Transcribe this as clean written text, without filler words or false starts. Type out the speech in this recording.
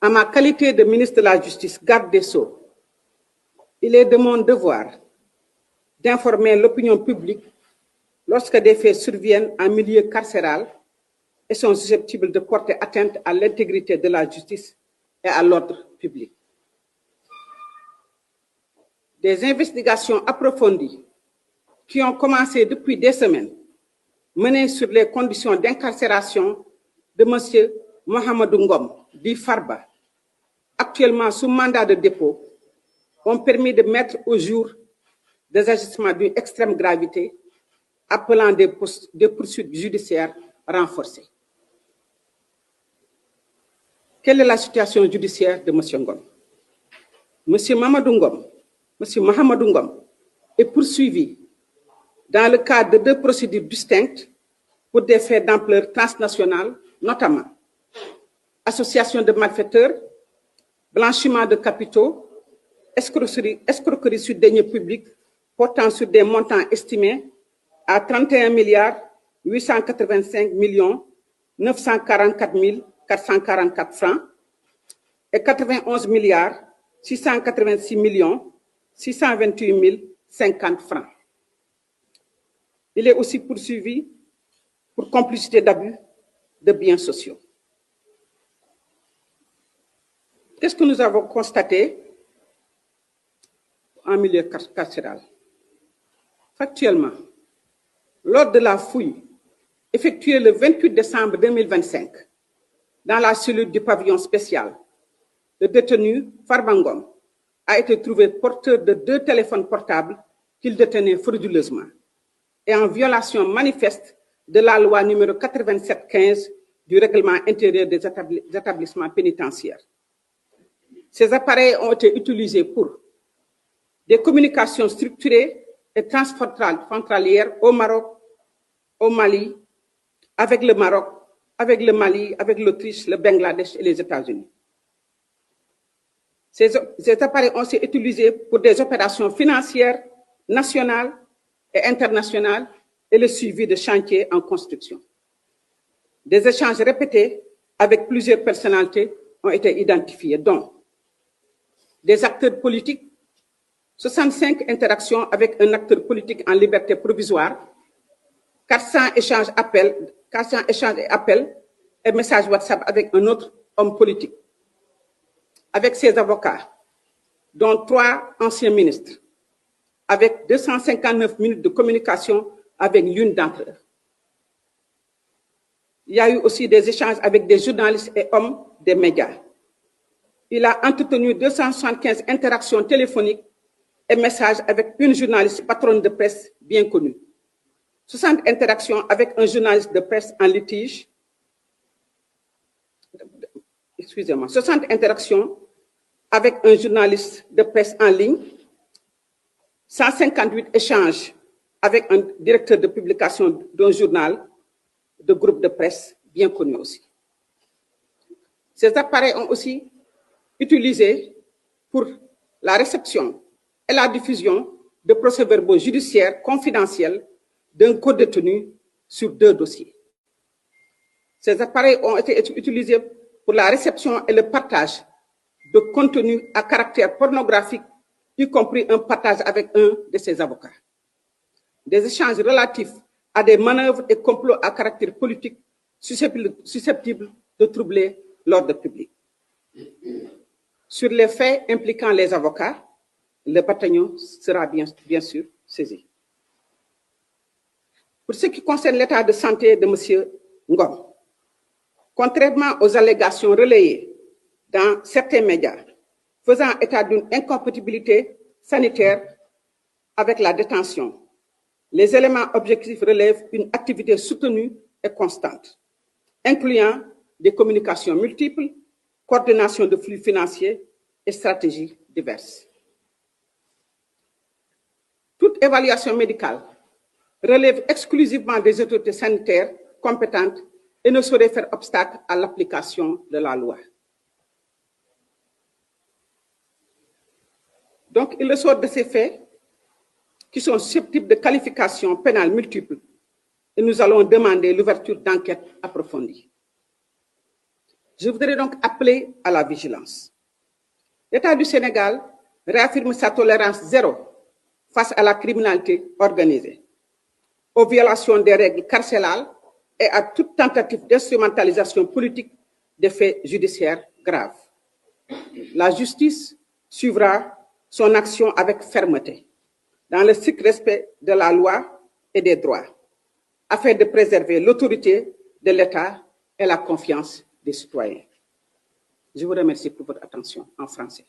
En ma qualité de ministre de la Justice, garde des Sceaux, il est de mon devoir d'informer l'opinion publique lorsque des faits surviennent en milieu carcéral et sont susceptibles de porter atteinte à l'intégrité de la justice et à l'ordre public. Des investigations approfondies qui ont commencé depuis des semaines, menées sur les conditions d'incarcération de M. Mohamedou Ngom, dit Farba, actuellement sous mandat de dépôt, ont permis de mettre au jour des agissements d'une extrême gravité, appelant des poursuites judiciaires renforcées. Quelle est la situation judiciaire de M. Ngom? M. Mohamedou Ngom est poursuivi dans le cadre de 2 procédures distinctes pour des faits d'ampleur transnationale, notamment association de malfaiteurs, blanchiment de capitaux, escroquerie sur deniers publics portant sur des montants estimés à 31 885 944 444 francs et 91 686 628 050 francs. Il est aussi poursuivi pour complicité d'abus de biens sociaux. Qu'est-ce que nous avons constaté en milieu carcéral? Factuellement, lors de la fouille effectuée le 28 décembre 2025 dans la cellule du pavillon spécial, le détenu Farba Ngom a été trouvé porteur de 2 téléphones portables qu'il détenait frauduleusement et en violation manifeste de la loi numéro 87-15 du règlement intérieur des établissements pénitentiaires. Ces appareils ont été utilisés pour des communications structurées et transfrontalières au Maroc, au Mali, avec le Maroc, avec le Mali, avec l'Autriche, le Bangladesh et les États-Unis. Ces appareils ont été utilisés pour des opérations financières nationales et internationales et le suivi de chantiers en construction. Des échanges répétés avec plusieurs personnalités ont été identifiés, dont des acteurs politiques, 65 interactions avec un acteur politique en liberté provisoire, 400 échanges et appels et messages WhatsApp avec un autre homme politique, avec ses avocats, dont 3 anciens ministres, avec 259 minutes de communication avec l'une d'entre eux. Il y a eu aussi des échanges avec des journalistes et hommes des médias. Il a entretenu 275 interactions téléphoniques et messages avec une journaliste patronne de presse bien connue, 60 interactions avec un journaliste de presse en litige, 60 interactions avec un journaliste de presse en ligne, 158 échanges avec un directeur de publication d'un journal, de groupe de presse bien connu aussi. Ces appareils ont aussi utilisé pour la réception et la diffusion de procès-verbaux judiciaires confidentiels d'un co-détenu sur 2 dossiers. Ces appareils ont été utilisés pour la réception et le partage de contenus à caractère pornographique, y compris un partage avec un de ses avocats. Des échanges relatifs à des manœuvres et complots à caractère politique susceptibles de troubler l'ordre public. Sur les faits impliquant les avocats, le bataillon sera bien sûr saisi. Pour ce qui concerne l'état de santé de M. Ngom, contrairement aux allégations relayées dans certains médias faisant état d'une incompatibilité sanitaire avec la détention, les éléments objectifs relèvent une activité soutenue et constante, incluant des communications multiples, coordination de flux financiers et stratégies diverses. Toute évaluation médicale relève exclusivement des autorités sanitaires compétentes et ne saurait faire obstacle à l'application de la loi. Donc, il ressort de ces faits qui sont susceptibles de qualifications pénales multiples et nous allons demander l'ouverture d'enquêtes approfondies. Je voudrais donc appeler à la vigilance. L'État du Sénégal réaffirme sa tolérance zéro face à la criminalité organisée, aux violations des règles carcérales et à toute tentative d'instrumentalisation politique des faits judiciaires graves. La justice suivra son action avec fermeté, dans le strict respect de la loi et des droits, afin de préserver l'autorité de l'État et la confiance des citoyens. Je vous remercie pour votre attention en français.